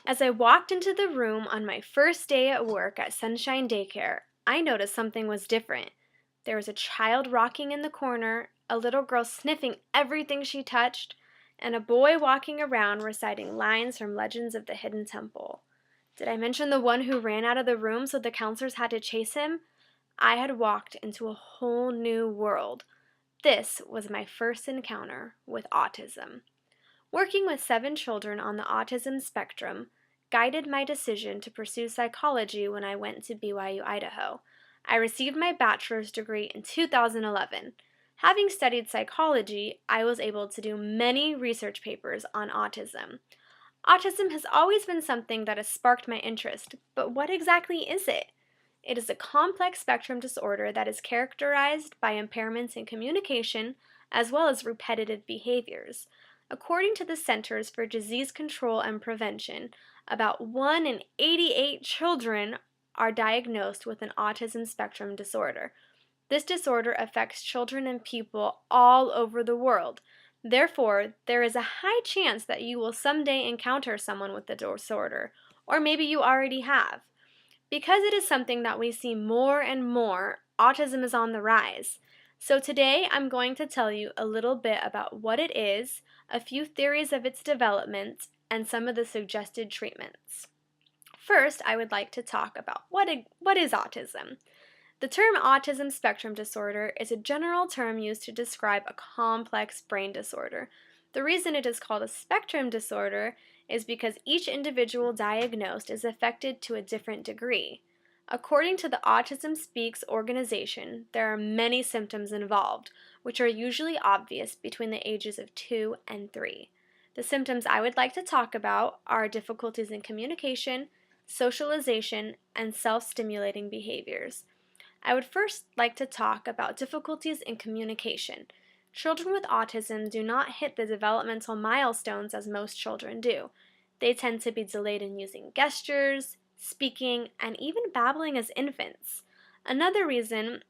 As I walked into the room on my first day at work at Sunshine Daycare, I noticed something was different. There was a child rocking in the corner, a little girl sniffing everything she touched, and a boy walking around reciting lines from Legends of the Hidden Temple. Did I mention the one who ran out of the room so the counselors had to chase him? I had walked into a whole new world. This was my first encounter with autism. Working with 7 children on the autism spectrum guided my decision to pursue psychology when I went to BYU, Idaho. I received my bachelor's degree in 2011. Having studied psychology, I was able to do many research papers on autism. Autism has always been something that has sparked my interest, but what exactly is it? It is a complex spectrum disorder that is characterized by impairments in communication as well as repetitive behaviors. According to the Centers for Disease Control and Prevention, about 1 in 88 children are diagnosed with an autism spectrum disorder. This disorder affects children and people all over the world. Therefore, there is a high chance that you will someday encounter someone with the disorder, or maybe you already have. Because it is something that we see more and more, autism is on the rise. So today I'm going to tell you a little bit about what it is, a few theories of its development, and some of the suggested treatments. First, I would like to talk about what is autism. The term autism spectrum disorder is a general term used to describe a complex brain disorder. The reason it is called a spectrum disorder is because each individual diagnosed is affected to a different degree. According to the Autism Speaks organization, there are many symptoms involved, which are usually obvious between the ages of 2 and 3. The symptoms I would like to talk about are difficulties in communication, socialization, and self-stimulating behaviors. I would first like to talk about difficulties in communication. Children with autism do not hit the developmental milestones as most children do. They tend to be delayed in using gestures, speaking, and even babbling as infants. Another reason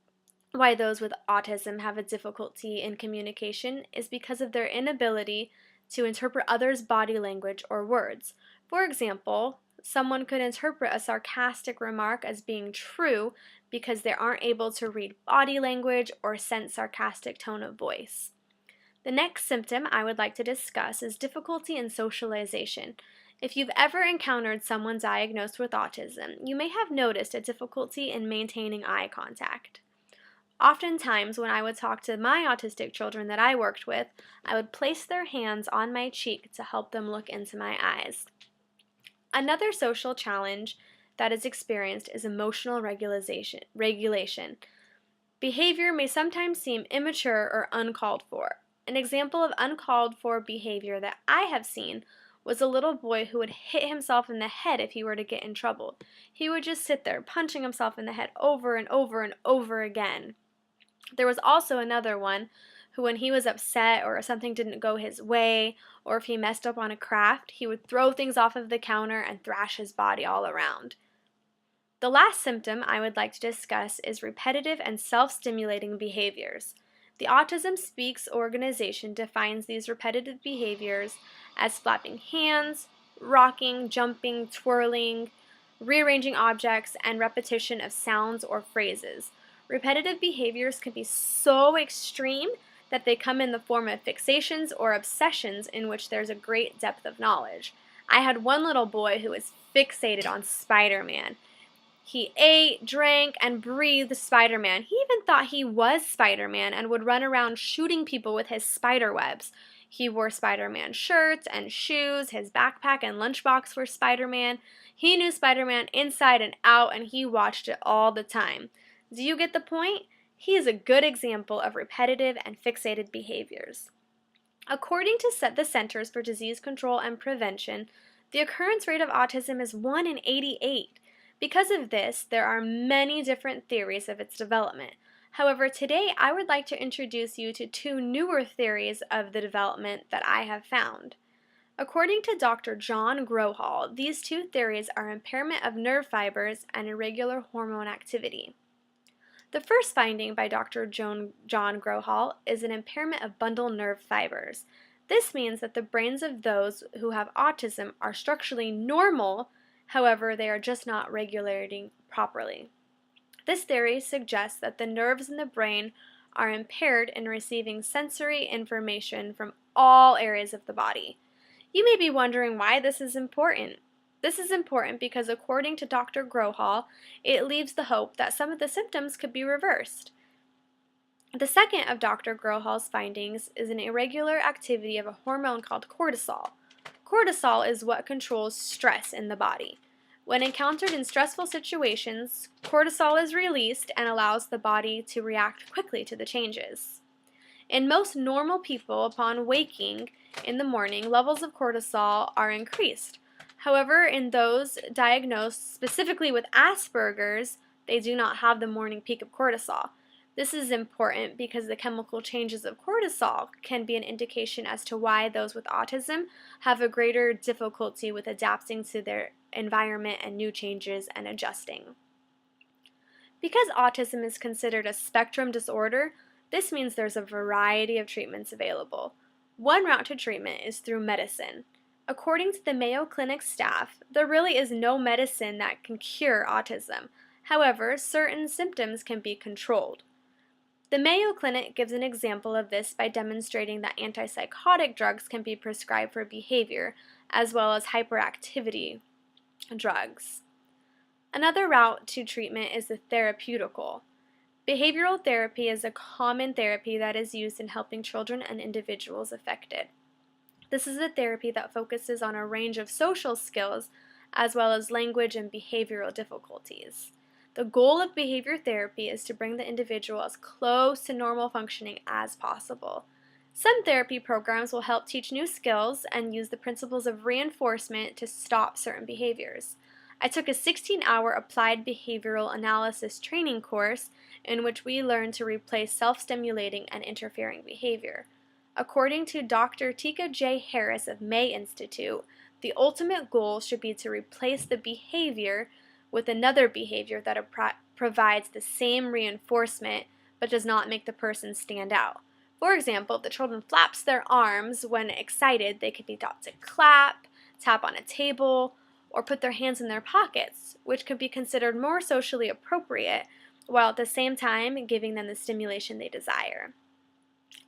why those with autism have a difficulty in communication is because of their inability to interpret others' body language or words. For example, someone could interpret a sarcastic remark as being true because they aren't able to read body language or sense sarcastic tone of voice. The next symptom I would like to discuss is difficulty in socialization. If you've ever encountered someone diagnosed with autism, you may have noticed a difficulty in maintaining eye contact. Oftentimes, when I would talk to my autistic children that I worked with, I would place their hands on my cheek to help them look into my eyes. Another social challenge that is experienced is emotional regulation. Behavior may sometimes seem immature or uncalled for. An example of uncalled for behavior that I have seen was a little boy who would hit himself in the head if he were to get in trouble. He would just sit there punching himself in the head over and over and over again. There was also another one who, when he was upset or something didn't go his way, or if he messed up on a craft, he would throw things off of the counter and thrash his body all around. The last symptom I would like to discuss is repetitive and self-stimulating behaviors. The Autism Speaks organization defines these repetitive behaviors as flapping hands, rocking, jumping, twirling, rearranging objects, and repetition of sounds or phrases. Repetitive behaviors can be so extreme that they come in the form of fixations or obsessions in which there's a great depth of knowledge. I had one little boy who was fixated on Spider-Man. He ate, drank, and breathed Spider-Man. He even thought he was Spider-Man and would run around shooting people with his spider webs. He wore Spider-Man shirts and shoes. His backpack and lunchbox were Spider-Man. He knew Spider-Man inside and out, and he watched it all the time. Do you get the point? He is a good example of repetitive and fixated behaviors. According to the Centers for Disease Control and Prevention, the occurrence rate of autism is 1 in 88. Because of this, there are many different theories of its development. However, today I would like to introduce you to 2 newer theories of the development that I have found. According to Dr. John Grohol, these 2 theories are impairment of nerve fibers and irregular hormone activity. The first finding by Dr. John Grohol is an impairment of bundle nerve fibers. This means that the brains of those who have autism are structurally normal, however, they are just not regulating properly. This theory suggests that the nerves in the brain are impaired in receiving sensory information from all areas of the body. You may be wondering why this is important. This is important because according to Dr. Grohol, it leaves the hope that some of the symptoms could be reversed. The second of Dr. Grohol's findings is an irregular activity of a hormone called cortisol. Cortisol is what controls stress in the body. When encountered in stressful situations, cortisol is released and allows the body to react quickly to the changes. In most normal people, upon waking in the morning, levels of cortisol are increased. However, in those diagnosed specifically with Asperger's, they do not have the morning peak of cortisol. This is important because the chemical changes of cortisol can be an indication as to why those with autism have a greater difficulty with adapting to their environment and new changes and adjusting. Because autism is considered a spectrum disorder, this means there's a variety of treatments available. One route to treatment is through medicine. According to the Mayo Clinic staff, there really is no medicine that can cure autism. However, certain symptoms can be controlled. The Mayo Clinic gives an example of this by demonstrating that antipsychotic drugs can be prescribed for behavior, as well as hyperactivity drugs. Another route to treatment is the therapeutical. Behavioral therapy is a common therapy that is used in helping children and individuals affected. This is a therapy that focuses on a range of social skills, as well as language and behavioral difficulties. The goal of behavior therapy is to bring the individual as close to normal functioning as possible. Some therapy programs will help teach new skills and use the principles of reinforcement to stop certain behaviors. I took a 16-hour applied behavioral analysis training course in which we learned to replace self-stimulating and interfering behavior. According to Dr. Tika J. Harris of May Institute, the ultimate goal should be to replace the behavior with another behavior that provides the same reinforcement but does not make the person stand out. For example, if the children flaps their arms when excited, they could be taught to clap, tap on a table, or put their hands in their pockets, which could be considered more socially appropriate, while at the same time giving them the stimulation they desire.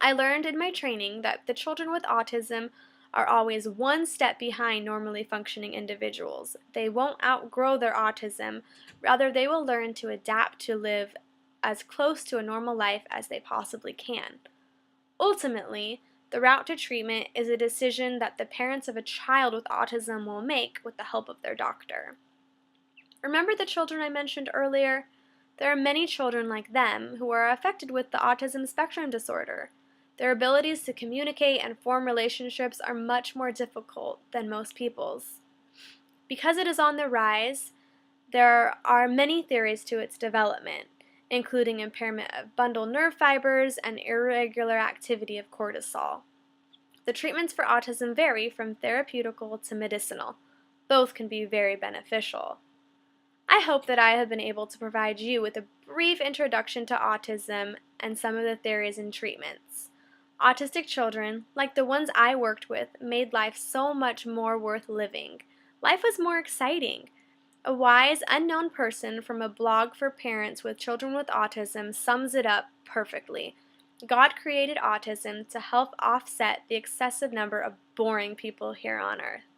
I learned in my training that the children with autism are always one step behind normally functioning individuals. They won't outgrow their autism, rather they will learn to adapt to live as close to a normal life as they possibly can. Ultimately, the route to treatment is a decision that the parents of a child with autism will make with the help of their doctor. Remember the children I mentioned earlier? There are many children like them who are affected with the autism spectrum disorder. Their abilities to communicate and form relationships are much more difficult than most people's. Because it is on the rise, there are many theories to its development, including impairment of bundle nerve fibers and irregular activity of cortisol. The treatments for autism vary from therapeutical to medicinal. Both can be very beneficial. I hope that I have been able to provide you with a brief introduction to autism and some of the theories and treatments. Autistic children, like the ones I worked with, made life so much more worth living. Life was more exciting. A wise, unknown person from a blog for parents with children with autism sums it up perfectly. God created autism to help offset the excessive number of boring people here on earth.